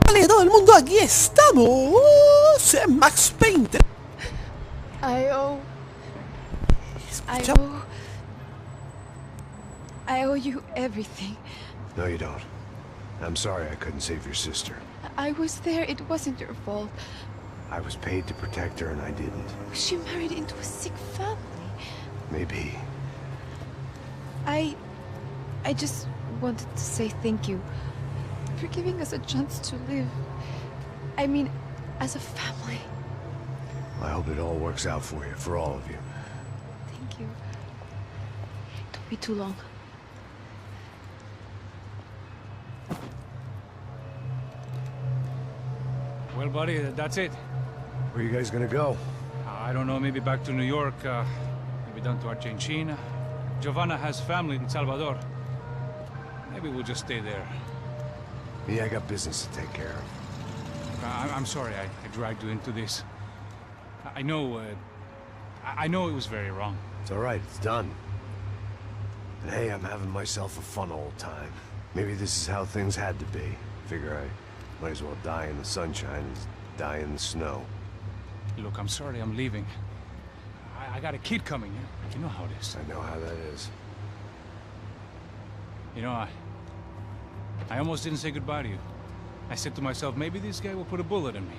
Vale, todo el mundo, aquí estamos. Max Payne. I owe you everything. No, you don't. I'm sorry I couldn't save your sister. I was there. It wasn't your fault. I was paid to protect her and I didn't. She married into a sick family. Maybe. I just wanted to say thank you for giving us a chance to live. I mean, as a family. I hope it all works out for you, for all of you. Thank you. Don't be too long. Well, buddy, that's it. Where are you guys gonna go? I don't know, maybe back to New York, maybe down to Argentina. Giovanna has family in Salvador. Maybe we'll just stay there. Me, I got business to take care of. I'm sorry I dragged you into this. I know it was very wrong. It's all right, it's done. And hey, I'm having myself a fun old time. Maybe this is how things had to be. Figure I might as well die in the sunshine as die in the snow. Look, I'm sorry I'm leaving. I got a kid coming. You know how it is. I know how that is. You know, I almost didn't say goodbye to you. I said to myself, maybe this guy will put a bullet in me.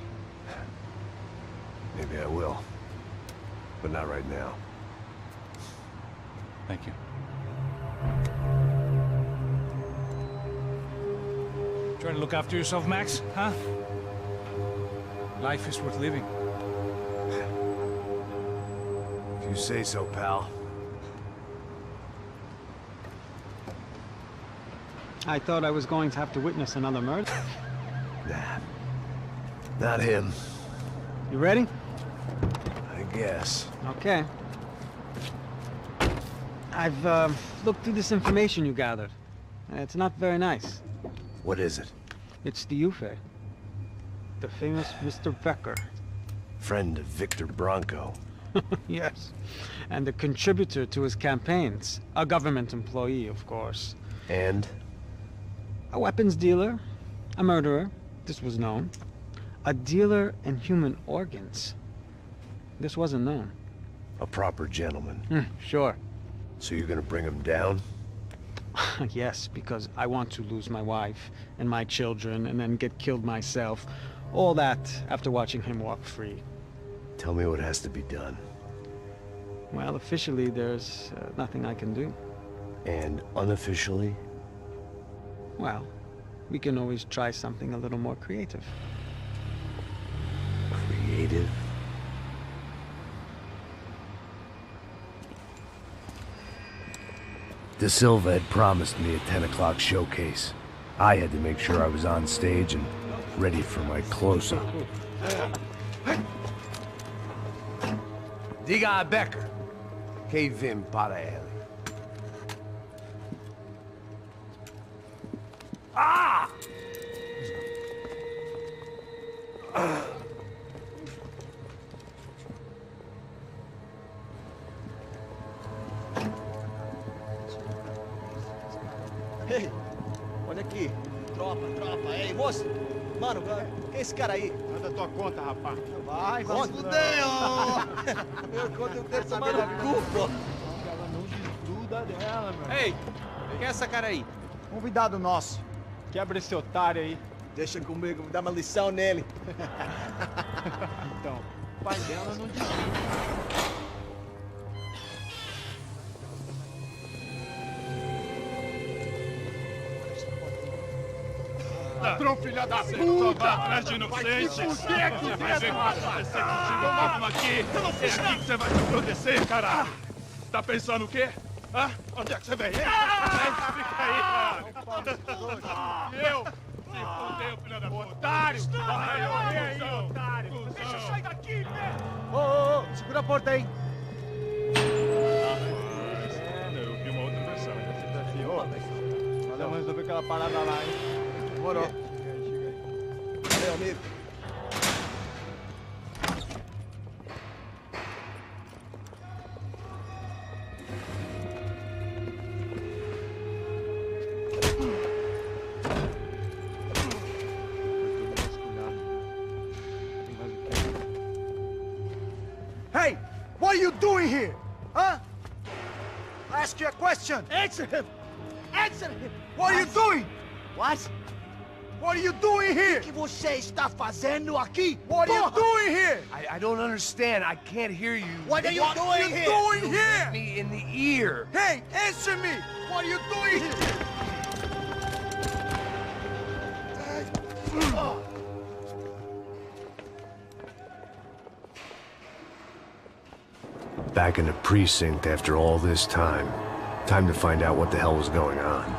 Maybe I will. But not right now. Thank you. Try to look after yourself, Max, huh? Life is worth living. If you say so, pal. I thought I was going to have to witness another murder. Nah. Not him. You ready? I guess. Okay. I've looked through this information you gathered. It's not very nice. What is it? It's the Ufe. The famous Mr. Becker. Friend of Victor Bronco. Yes. And a contributor to his campaigns. A government employee, of course. And? A weapons dealer. A murderer. This was known. A dealer in human organs. This wasn't known. A proper gentleman. Sure. So you're gonna bring him down? Yes, because I want to lose my wife and my children and then get killed myself. All that after watching him walk free. Tell me what has to be done. Well, officially there's nothing I can do. And unofficially? Well, we can always try something a little more creative. Creative? De Silva had promised me a 10 o'clock showcase. I had to make sure I was on stage and ready for my close-up. Diga a Becker. Que vim para ele. Ah! Ei, olha aqui. Tropa. Ei, moço. Mano, quem é esse cara aí? Manda tua conta, rapaz. Vai fudeu! Meu conta eu quero saber da culpa. Ela não desgruda dela, meu. Ei, quem é essa cara aí? Convidado nosso. Quebra esse otário aí. Deixa comigo, me dá uma lição nele. Então, o pai dela não desgruda. Ladrão, filha da puta! Vai atrás de inocente! Por que vai ver o que vai acontecer contigo mesmo aqui? É aqui que você vai se proteger, caralho! Tá pensando o quê? Hã? Onde é que você vem? Fica aí, cara! Eu? Se fodeu, filha da puta! Otário! Vai morrer aí, otário! Deixa eu sair daqui, velho! Ô, segura a porta aí! Eu vi uma outra versão. Vamos resolver aquela parada lá, hein? Demorou. Chega aí. Valeu, amigo. doing here? Huh? I ask you a question. Answer him. Answer him. What are you doing? What? What are you doing here? O que você está fazendo aqui? What are you doing here? I don't understand. I can't hear you. What are you doing here? What are you doing here? Me in the ear. Hey, answer me. What are you doing here? Back in the precinct after all this time. Time to find out what the hell was going on.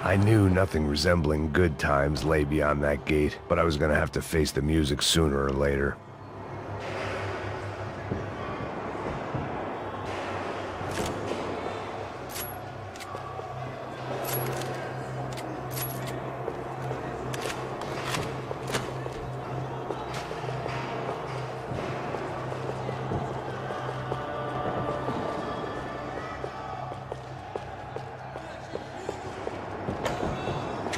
I knew nothing resembling good times lay beyond that gate, but I was gonna have to face the music sooner or later.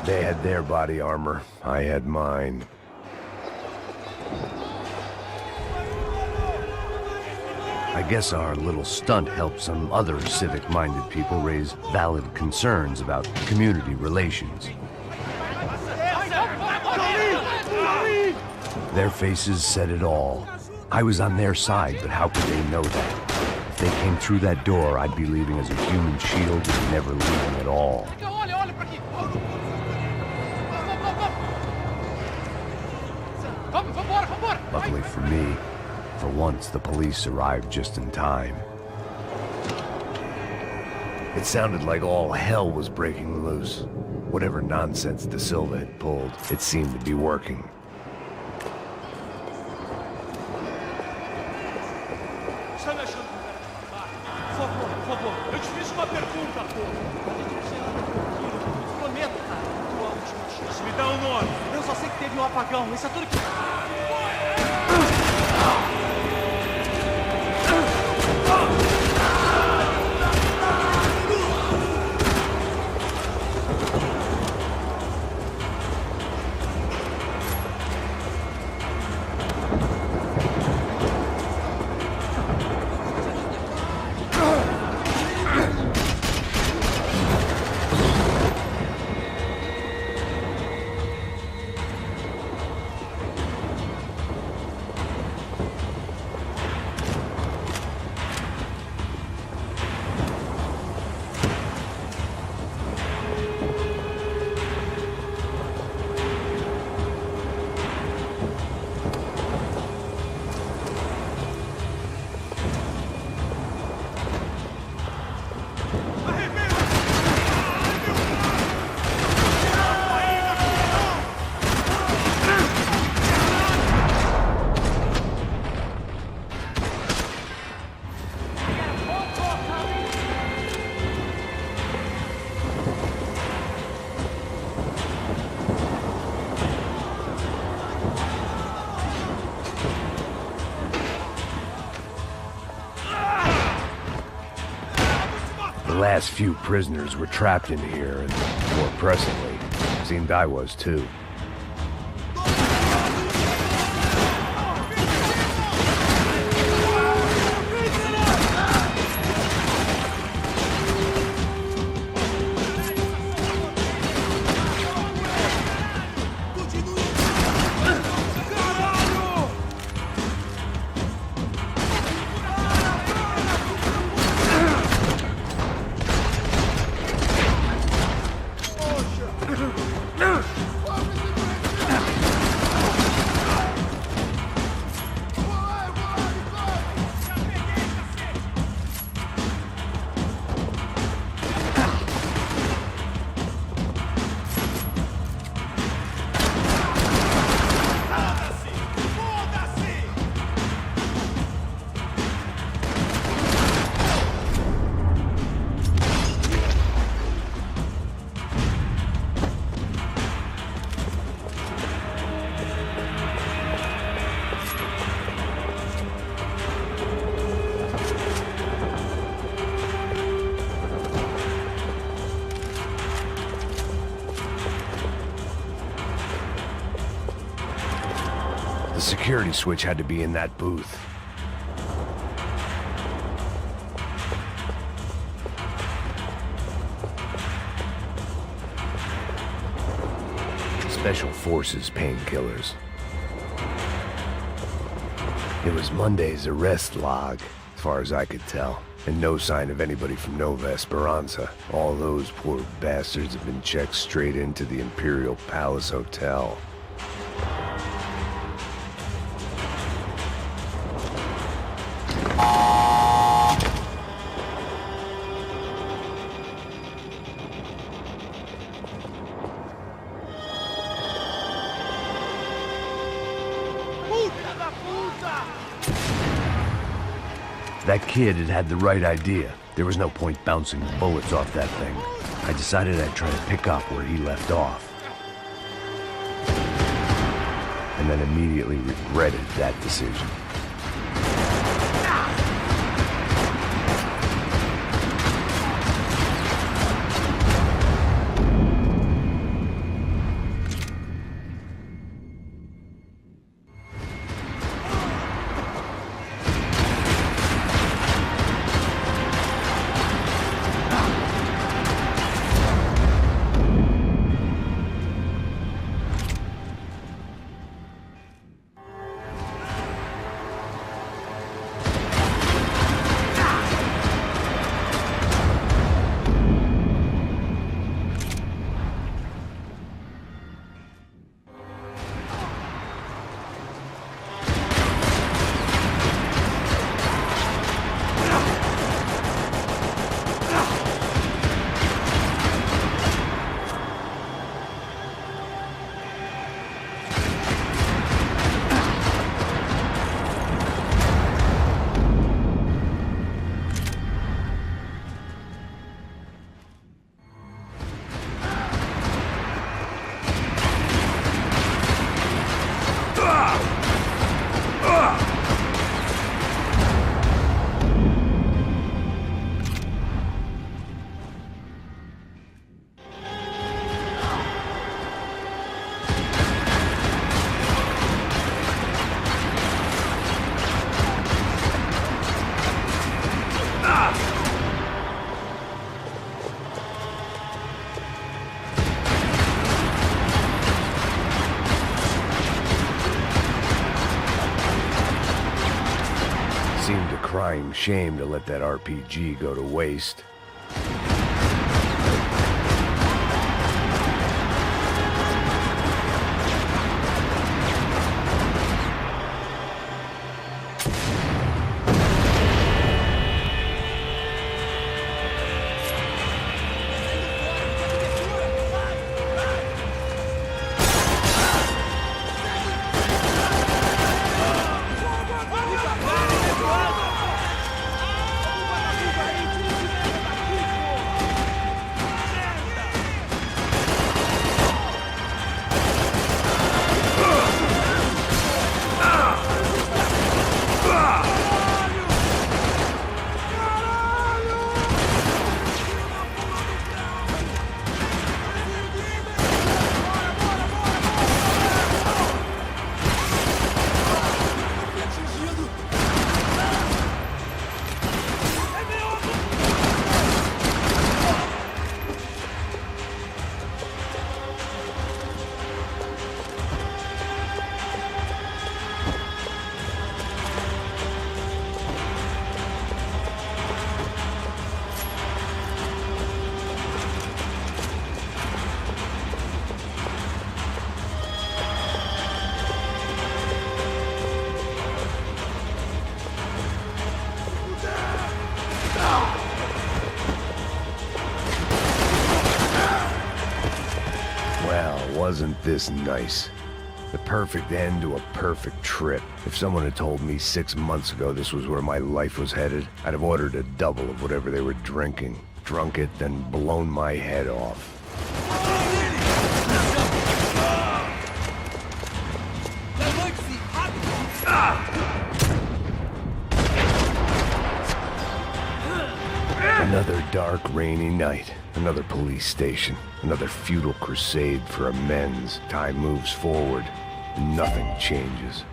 They had their body armor. I had mine. I guess our little stunt helped some other civic-minded people raise valid concerns about community relations. Their faces said it all. I was on their side, but how could they know that? If they came through that door, I'd be leaving as a human shield and never leaving at all. Luckily for me, for once the police arrived just in time. It sounded like all hell was breaking loose. Whatever nonsense De Silva had pulled, it seemed to be working. Eu só sei que teve apagão. Isso é tudo que... The last few prisoners were trapped in here, and more pressingly, seemed I was too. The security switch had to be in that booth. Special Forces painkillers. It was Monday's arrest log, as far as I could tell, and no sign of anybody from Nova Esperanza. All those poor bastards have been checked straight into the Imperial Palace Hotel. That kid had the right idea. There was no point bouncing bullets off that thing. I decided I'd try to pick up where he left off. And then immediately regretted that decision. Seemed a crying shame to let that RPG go to waste. Wasn't this nice? The perfect end to a perfect trip. If someone had told me 6 months ago this was where my life was headed, I'd have ordered a double of whatever they were drinking, drunk it, then blown my head off. Another dark, rainy night. Another police station. Another futile crusade for amends. Time moves forward, and nothing changes.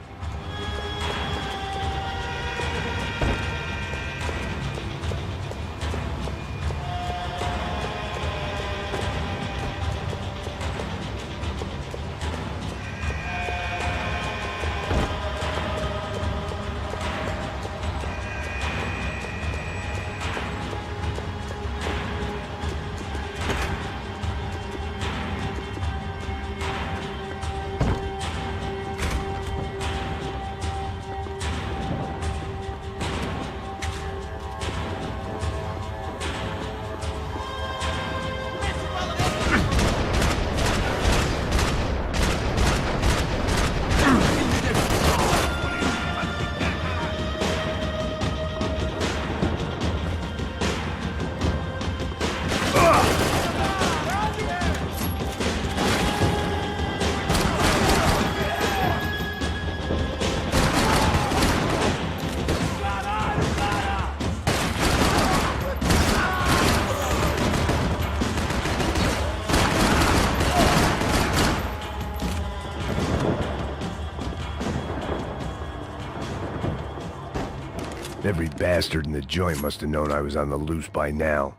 Every bastard in the joint must have known I was on the loose by now.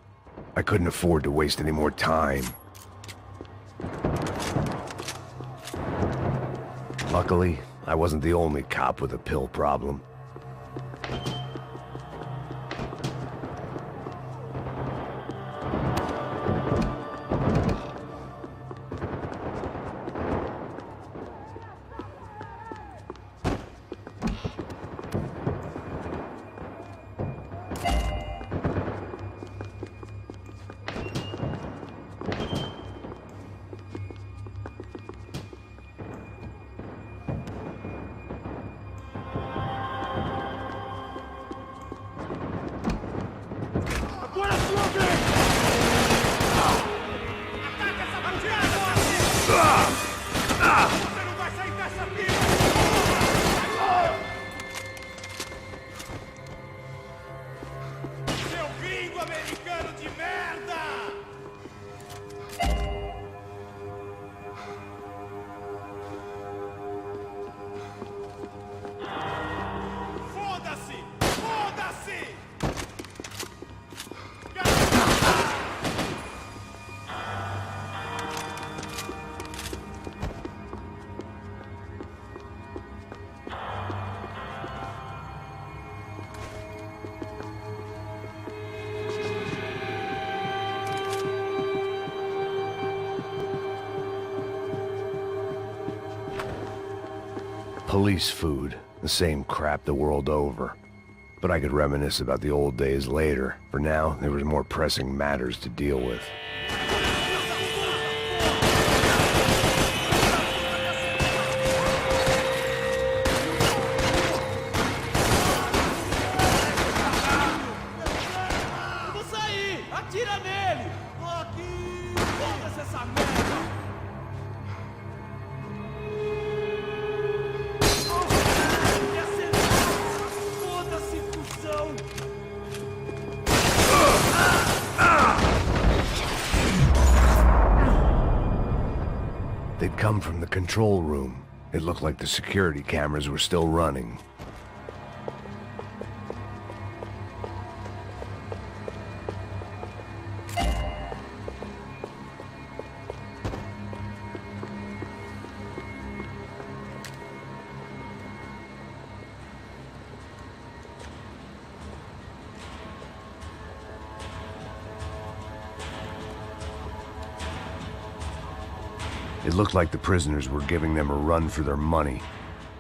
I couldn't afford to waste any more time. Luckily, I wasn't the only cop with a pill problem. Police food, the same crap the world over. But I could reminisce about the old days later. For now, there was more pressing matters to deal with. They'd come from the control room. It looked like the security cameras were still running. It looked like the prisoners were giving them a run for their money.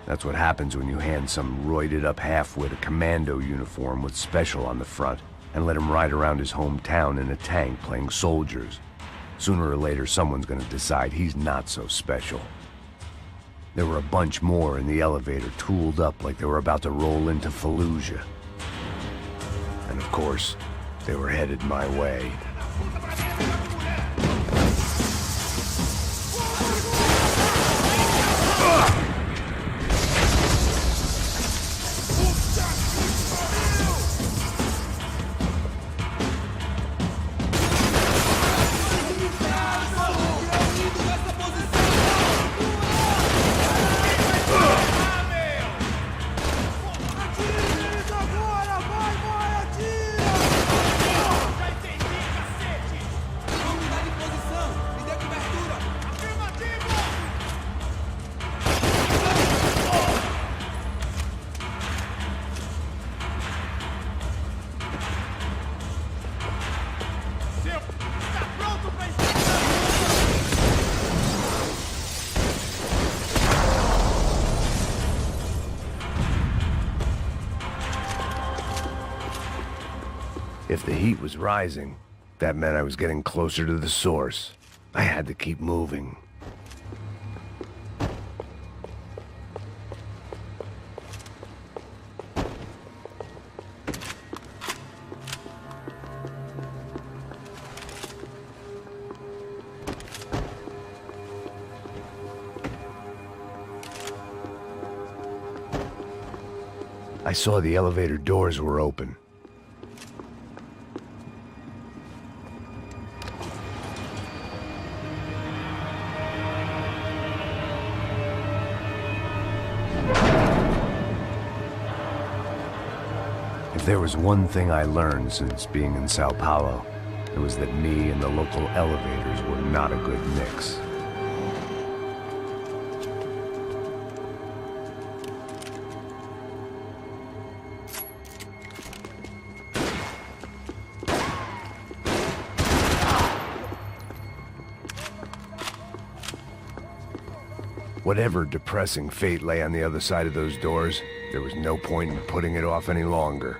That's what happens when you hand some roided-up halfwit a commando uniform with special on the front and let him ride around his hometown in a tank playing soldiers. Sooner or later, someone's gonna decide he's not so special. There were a bunch more in the elevator, tooled up like they were about to roll into Fallujah. And of course, they were headed my way. If the heat was rising, that meant I was getting closer to the source. I had to keep moving. I saw the elevator doors were open. If there was one thing I learned since being in Sao Paulo, it was that me and the local elevators were not a good mix. Whatever depressing fate lay on the other side of those doors, there was no point in putting it off any longer.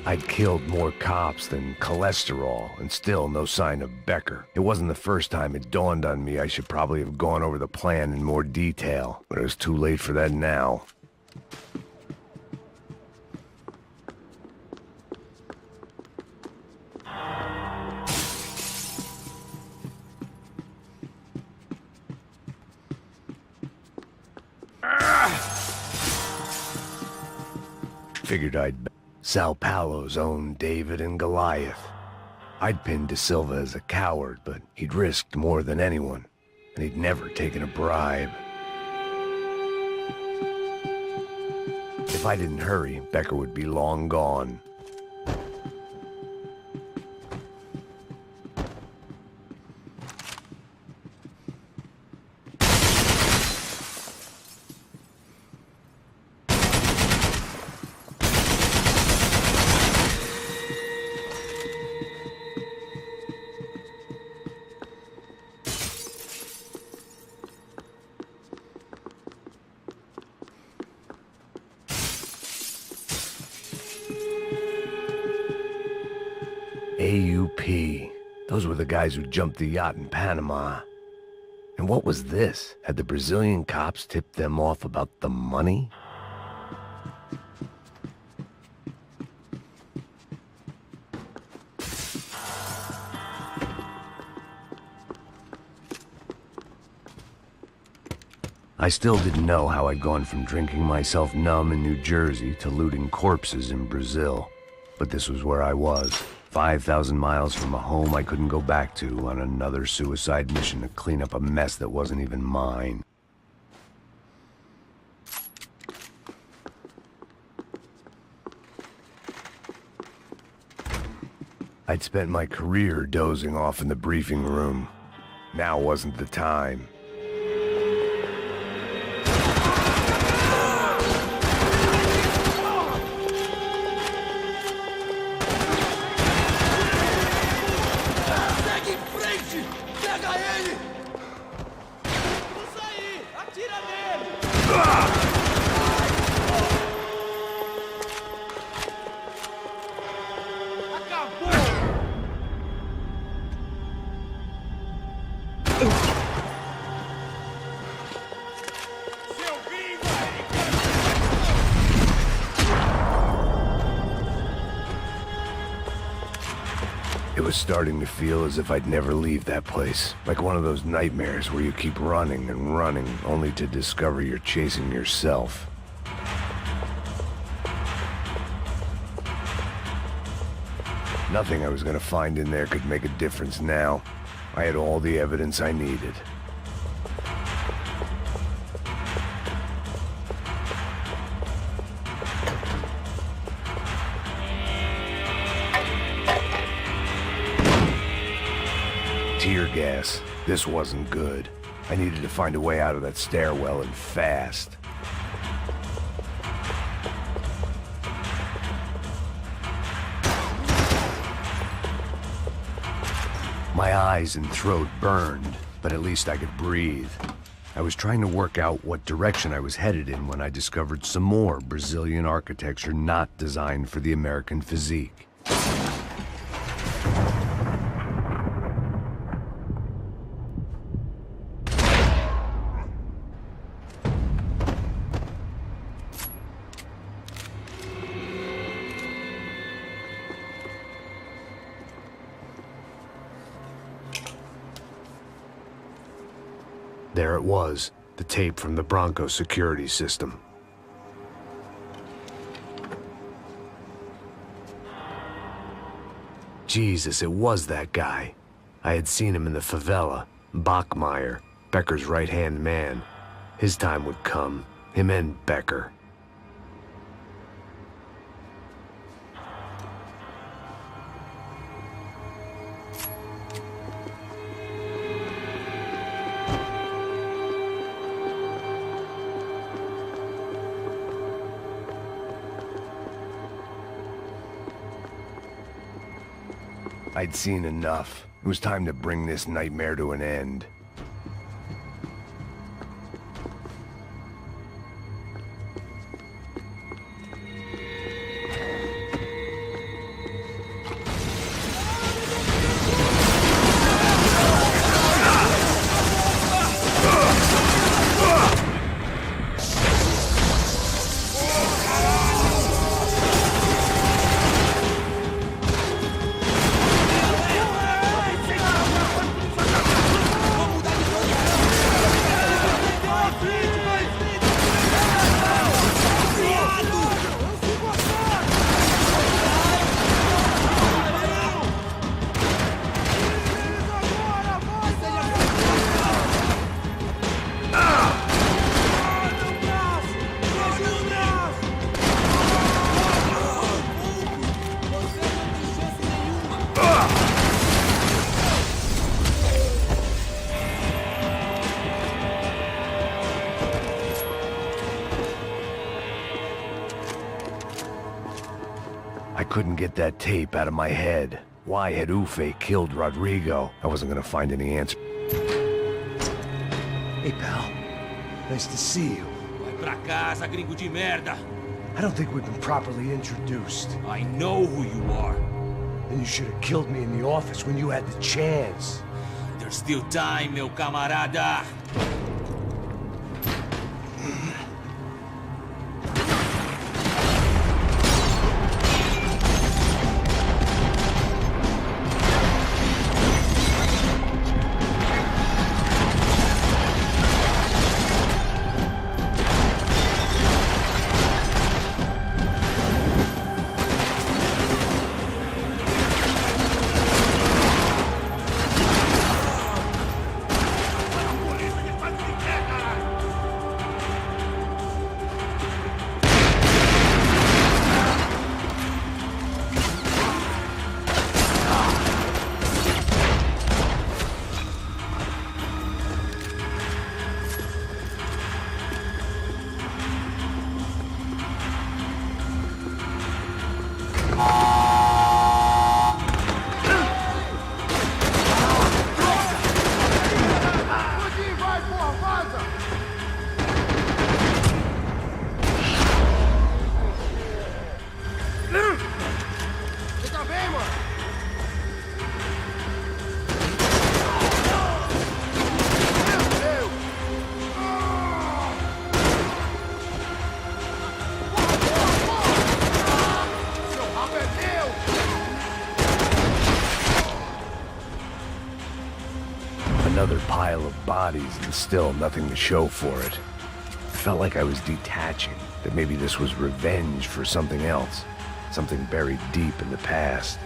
I'd killed more cops than cholesterol, and still no sign of Becker. It wasn't the first time it dawned on me I should probably have gone over the plan in more detail, but it was too late for that now. Figured I'd Sao Paulo's own David and Goliath. I'd pinned De Silva as a coward, but he'd risked more than anyone, and he'd never taken a bribe. If I didn't hurry, Becker would be long gone. AUP. Those were the guys who jumped the yacht in Panama. And what was this? Had the Brazilian cops tipped them off about the money? I still didn't know how I'd gone from drinking myself numb in New Jersey to looting corpses in Brazil. But this was where I was. 5,000 miles from a home I couldn't go back to on another suicide mission to clean up a mess that wasn't even mine. I'd spent my career dozing off in the briefing room. Now wasn't the time. Segue em frente! Pega ele! Usa aí! Atira nele! It was starting to feel as if I'd never leave that place. Like one of those nightmares where you keep running and running, only to discover you're chasing yourself. Nothing I was gonna find in there could make a difference now. I had all the evidence I needed. Tear gas. This wasn't good. I needed to find a way out of that stairwell, and fast. My eyes and throat burned, but at least I could breathe. I was trying to work out what direction I was headed in when I discovered some more Brazilian architecture not designed for the American physique. There it was, the tape from the Bronco security system. Jesus, it was that guy. I had seen him in the favela, Bachmeyer, Becker's right-hand man. His time would come, him and Becker. I'd seen enough. It was time to bring this nightmare to an end. I couldn't get that tape out of my head. Why had Ufe killed Rodrigo? I wasn't gonna find any answer. Hey, pal. Nice to see you. Vai pra casa, gringo de merda. I don't think we've been properly introduced. I know who you are. And you should have killed me in the office when you had the chance. There's still time, meu camarada. bodies and still nothing to show for it. It felt like I was detaching, that maybe this was revenge for something else, something buried deep in the past.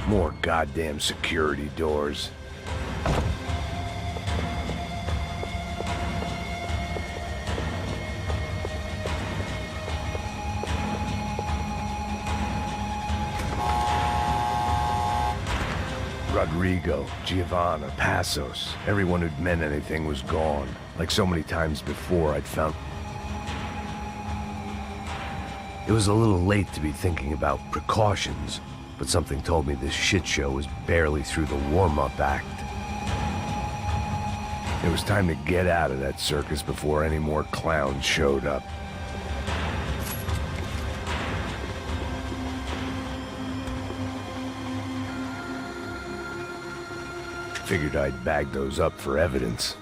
More goddamn security doors. Rodrigo, Giovanna, Passos, everyone who'd meant anything was gone. Like so many times before, I'd found... It was a little late to be thinking about precautions, but something told me this shit show was barely through the warm-up act. It was time to get out of that circus before any more clowns showed up. Figured I'd bag those up for evidence.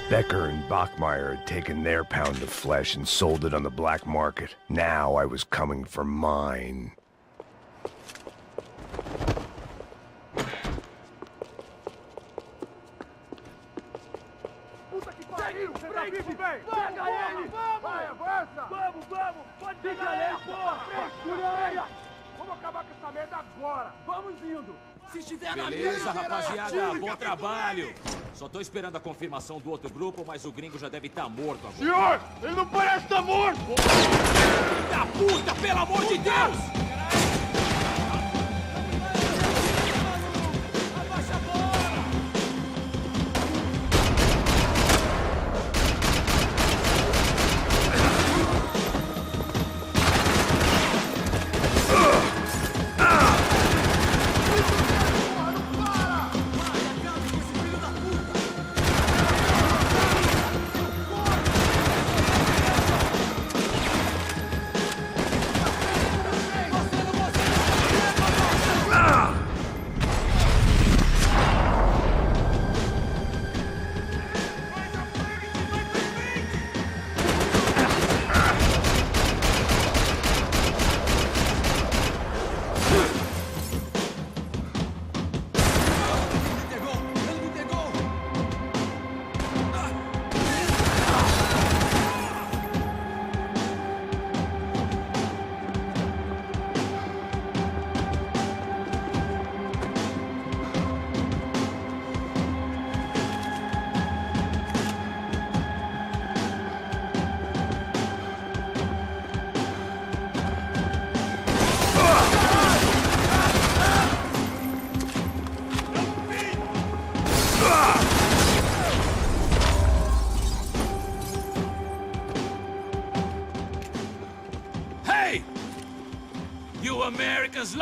Becker and Bachmeyer had taken their pound of flesh and sold it on the black market. Now I was coming for mine. Puta que pariu! Pega ele! Vai, avança! Vamos! Pode pegar ele, porra! Vamos acabar com essa merda agora! Vamos indo! Se estiver na Beleza, rapaziada, bom trabalho. Só tô esperando a confirmação do outro grupo, mas o gringo já deve estar morto agora. Senhor, ele não parece estar morto! Filho da puta, pelo amor de Deus!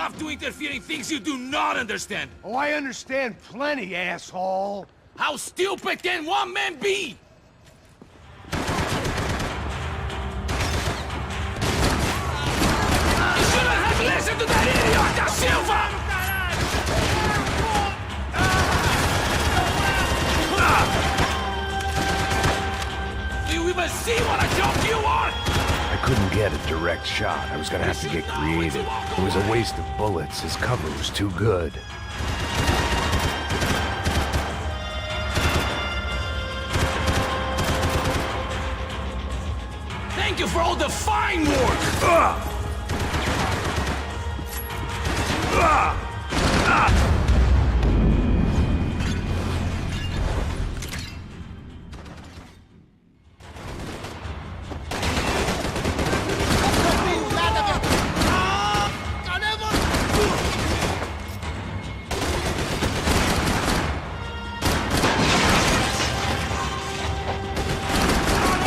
enough to interfere in things you do not understand! Oh, I understand plenty, asshole! How stupid can one man be? You shouldn't have listened to that idiot, Da Silva! Do you even see what a joke you are? I couldn't get a direct shot. I was gonna have to get creative. It was a waste of bullets. His cover was too good. Thank you for all the fine work!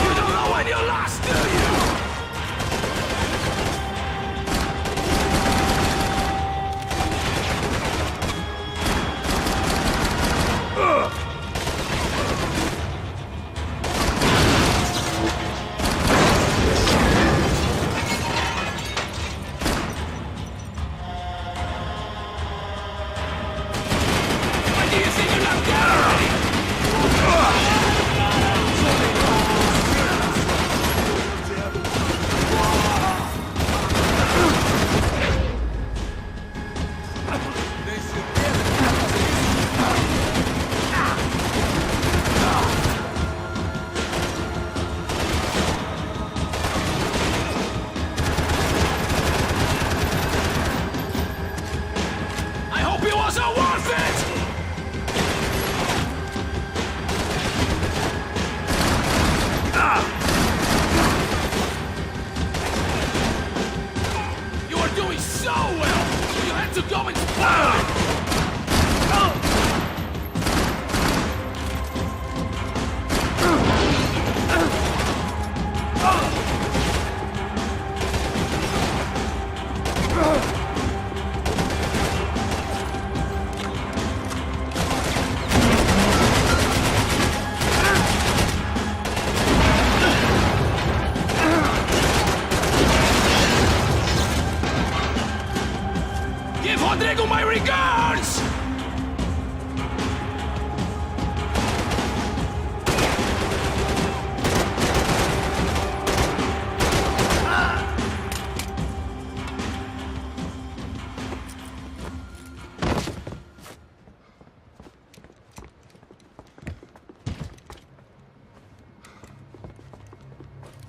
You don't know when you lost, do you? Why do you think you're not dead already? I hope it wasn't worth it! You were doing so well! You had to go and spoil it! Give Rodrigo my regards!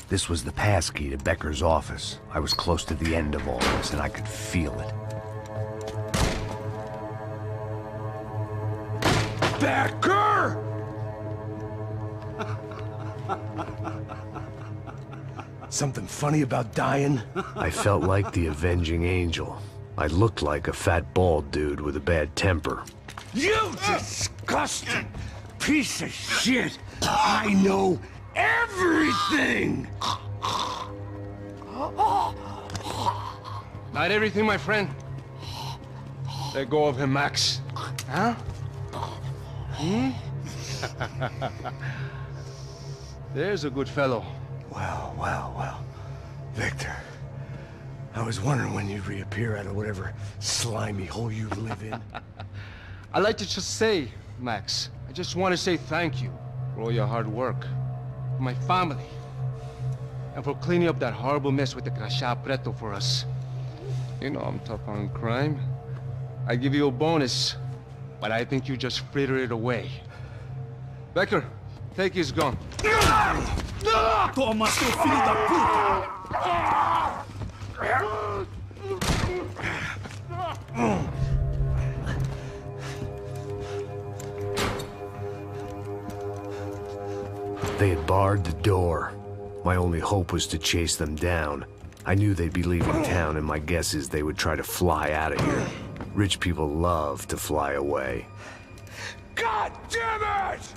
This was the passkey to Becker's office. I was close to the end of all this, and I could feel it. Becker! Something funny about dying? I felt like the avenging angel. I looked like a fat bald dude with a bad temper. You disgusting piece of shit! I know everything! Not everything, my friend. Let go of him, Max. Huh? There's a good fellow. Well, well, well. Victor, I was wondering when you'd reappear out of whatever slimy hole you live in. I'd like to just say, Max, I just want to say thank you for all your hard work, for my family, and for cleaning up that horrible mess with the Crachá Preto for us. You know I'm tough on crime. I give you a bonus, but I think you just frittered it away. Becker, take his gun. Toma, seu filho da puta! They had barred the door. My only hope was to chase them down. I knew they'd be leaving town, and my guess is they would try to fly out of here. Rich people love to fly away. God damn it!